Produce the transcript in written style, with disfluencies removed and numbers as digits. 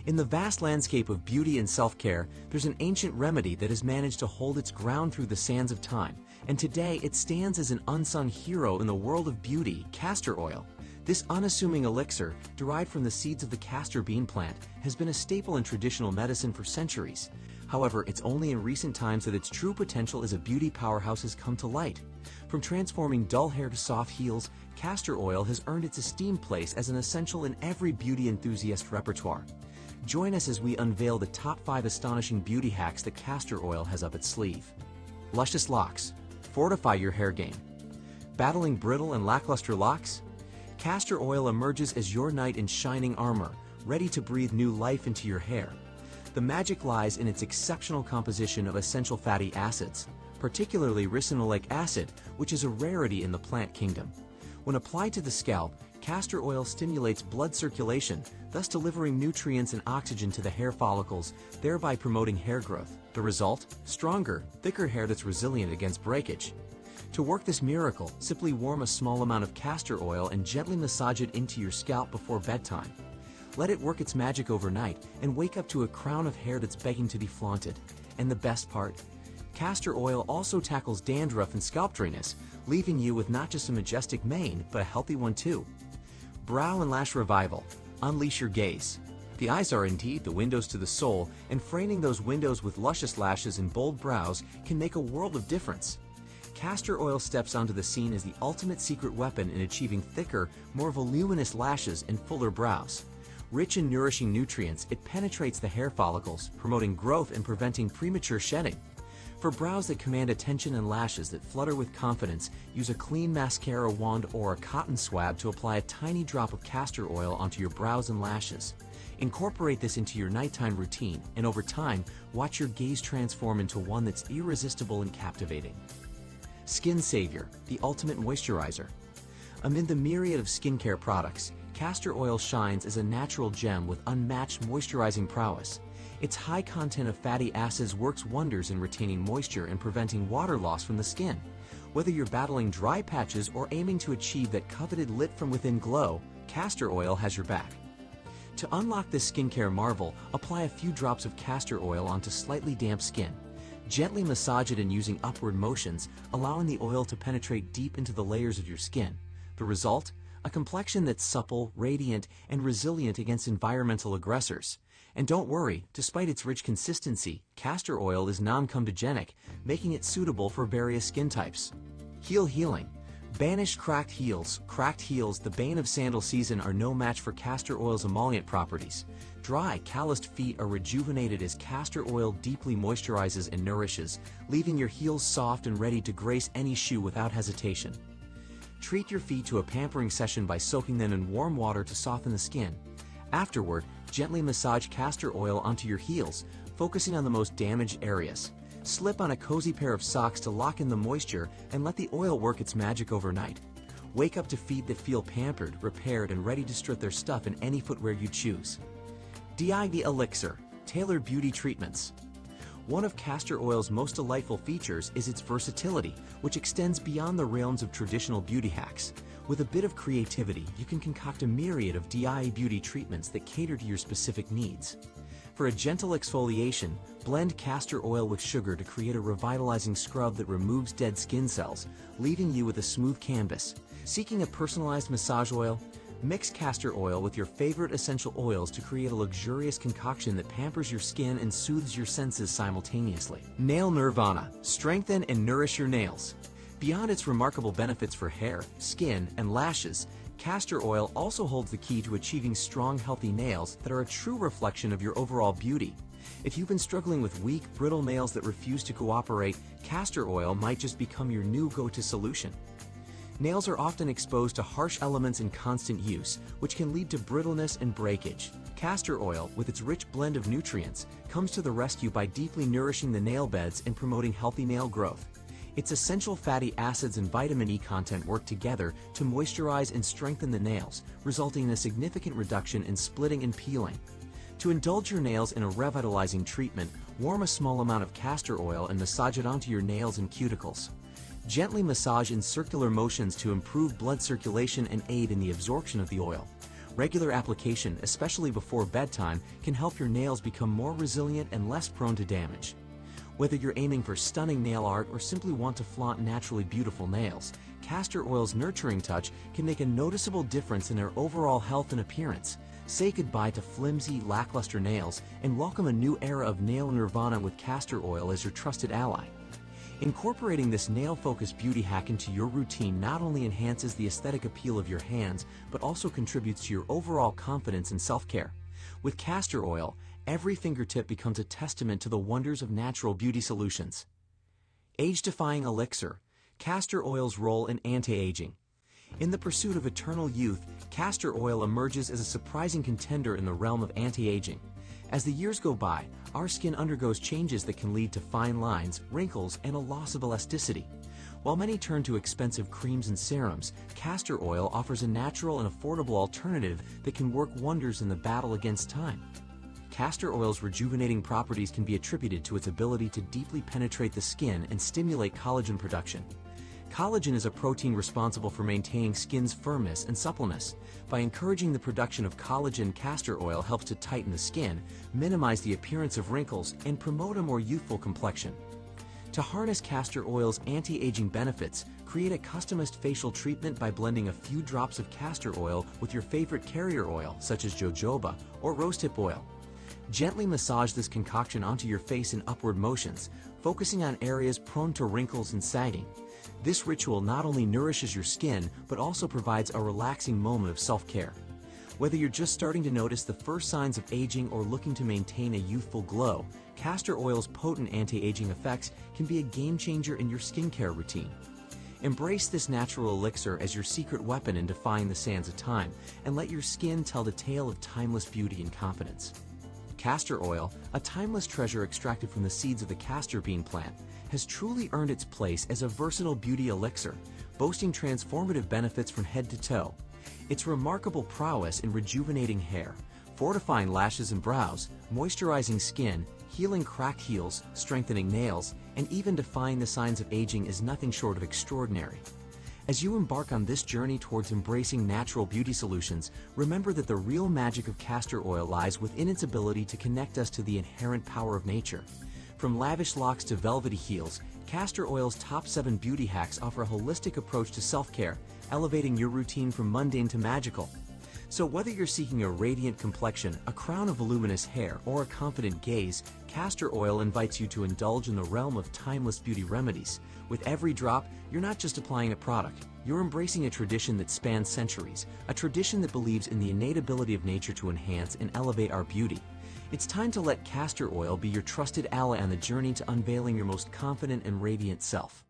In the vast landscape of beauty and self-care, there's an ancient remedy that has managed to hold its ground through the sands of time, and today it stands as an unsung hero in the world of beauty: castor oil. This unassuming elixir, derived from the seeds of the castor bean plant, has been a staple in traditional medicine for centuries. However, it's only in recent times that its true potential as a beauty powerhouse has come to light. From transforming dull hair to soft heels, castor oil has earned its esteemed place as an essential in every beauty enthusiast repertoire. Join us as we unveil the top 5 astonishing beauty hacks that castor oil has up its sleeve. Luscious locks. Fortify your hair game. Battling brittle and lackluster locks? Castor oil emerges as your knight in shining armor, ready to breathe new life into your hair. The magic lies in its exceptional composition of essential fatty acids, particularly ricinoleic acid, which is a rarity in the plant kingdom. When applied to the scalp, castor oil stimulates blood circulation, thus delivering nutrients and oxygen to the hair follicles, thereby promoting hair growth. The result? Stronger, thicker hair that's resilient against breakage. To work this miracle, simply warm a small amount of castor oil and gently massage it into your scalp before bedtime. Let it work its magic overnight and wake up to a crown of hair that's begging to be flaunted. And the best part? Castor oil also tackles dandruff and scalp dryness, leaving you with not just a majestic mane, but a healthy one too. Brow and lash revival. Unleash your gaze. The eyes are indeed the windows to the soul, and framing those windows with luscious lashes and bold brows can make a world of difference. Castor oil steps onto the scene as the ultimate secret weapon in achieving thicker, more voluminous lashes and fuller brows. Rich in nourishing nutrients, it penetrates the hair follicles, promoting growth and preventing premature shedding. For brows that command attention and lashes that flutter with confidence, use a clean mascara wand or a cotton swab to apply a tiny drop of castor oil onto your brows and lashes. Incorporate this into your nighttime routine, and over time, watch your gaze transform into one that's irresistible and captivating. Skin Savior, the ultimate moisturizer. Amid the myriad of skincare products, castor oil shines as a natural gem with unmatched moisturizing prowess. Its high content of fatty acids works wonders in retaining moisture and preventing water loss from the skin. Whether you're battling dry patches or aiming to achieve that coveted lit-from-within glow, castor oil has your back. To unlock this skincare marvel, apply a few drops of castor oil onto slightly damp skin. Gently massage it in using upward motions, allowing the oil to penetrate deep into the layers of your skin. The result? A complexion that's supple, radiant, and resilient against environmental aggressors. And don't worry, despite its rich consistency, castor oil is non-comedogenic, making it suitable for various skin types. Heel healing. Banish cracked heels. Cracked heels, the bane of sandal season, are no match for castor oil's emollient properties. Dry, calloused feet are rejuvenated as castor oil deeply moisturizes and nourishes, leaving your heels soft and ready to grace any shoe without hesitation. Treat your feet to a pampering session by soaking them in warm water to soften the skin. Afterward, gently massage castor oil onto your heels, focusing on the most damaged areas. Slip on a cozy pair of socks to lock in the moisture and let the oil work its magic overnight. Wake up to feet that feel pampered, repaired, and ready to strip their stuff in any footwear you choose. The elixir, tailored beauty treatments. One of castor oil's most delightful features is its versatility, which extends beyond the realms of traditional beauty hacks. With a bit of creativity, you can concoct a myriad of DIY beauty treatments that cater to your specific needs. For a gentle exfoliation, blend castor oil with sugar to create a revitalizing scrub that removes dead skin cells, leaving you with a smooth canvas. Seeking a personalized massage oil? Mix castor oil with your favorite essential oils to create a luxurious concoction that pampers your skin and soothes your senses simultaneously. Nail Nirvana. Strengthen and nourish your nails. Beyond its remarkable benefits for hair, skin, and lashes, castor oil also holds the key to achieving strong, healthy nails that are a true reflection of your overall beauty. If you've been struggling with weak, brittle nails that refuse to cooperate, castor oil might just become your new go-to solution. Nails are often exposed to harsh elements in constant use, which can lead to brittleness and breakage. Castor oil, with its rich blend of nutrients, comes to the rescue by deeply nourishing the nail beds and promoting healthy nail growth. Its essential fatty acids and vitamin E content work together to moisturize and strengthen the nails, resulting in a significant reduction in splitting and peeling. To indulge your nails in a revitalizing treatment, warm a small amount of castor oil and massage it onto your nails and cuticles. Gently massage in circular motions to improve blood circulation and aid in the absorption of the oil. Regular application, especially before bedtime, can help your nails become more resilient and less prone to damage. Whether you're aiming for stunning nail art or simply want to flaunt naturally beautiful nails, castor oil's nurturing touch can make a noticeable difference in their overall health and appearance. Say goodbye to flimsy, lackluster nails and welcome a new era of nail nirvana with castor oil as your trusted ally. Incorporating this nail-focused beauty hack into your routine not only enhances the aesthetic appeal of your hands, but also contributes to your overall confidence and self-care. With castor oil, every fingertip becomes a testament to the wonders of natural beauty solutions. Age-defying elixir, castor oil's role in anti-aging. In the pursuit of eternal youth, castor oil emerges as a surprising contender in the realm of anti-aging. As the years go by, our skin undergoes changes that can lead to fine lines, wrinkles, and a loss of elasticity. While many turn to expensive creams and serums, castor oil offers a natural and affordable alternative that can work wonders in the battle against time. Castor oil's rejuvenating properties can be attributed to its ability to deeply penetrate the skin and stimulate collagen production. Collagen is a protein responsible for maintaining skin's firmness and suppleness. By encouraging the production of collagen, castor oil helps to tighten the skin, minimize the appearance of wrinkles, and promote a more youthful complexion. To harness castor oil's anti-aging benefits, create a customized facial treatment by blending a few drops of castor oil with your favorite carrier oil, such as jojoba or rosehip oil. Gently massage this concoction onto your face in upward motions, focusing on areas prone to wrinkles and sagging. This ritual not only nourishes your skin, but also provides a relaxing moment of self-care. Whether you're just starting to notice the first signs of aging or looking to maintain a youthful glow, castor oil's potent anti-aging effects can be a game-changer in your skincare routine. Embrace this natural elixir as your secret weapon in defying the sands of time, and let your skin tell the tale of timeless beauty and confidence. Castor oil, a timeless treasure extracted from the seeds of the castor bean plant, has truly earned its place as a versatile beauty elixir, boasting transformative benefits from head to toe. Its remarkable prowess in rejuvenating hair, fortifying lashes and brows, moisturizing skin, healing cracked heels, strengthening nails, and even defying the signs of aging is nothing short of extraordinary. As you embark on this journey towards embracing natural beauty solutions, remember that the real magic of castor oil lies within its ability to connect us to the inherent power of nature. From lavish locks to velvety heels, castor oil's top 7 beauty hacks offer a holistic approach to self-care, elevating your routine from mundane to magical. So whether you're seeking a radiant complexion, a crown of voluminous hair, or a confident gaze, castor oil invites you to indulge in the realm of timeless beauty remedies. With every drop, you're not just applying a product, you're embracing a tradition that spans centuries, a tradition that believes in the innate ability of nature to enhance and elevate our beauty. It's time to let castor oil be your trusted ally on the journey to unveiling your most confident and radiant self.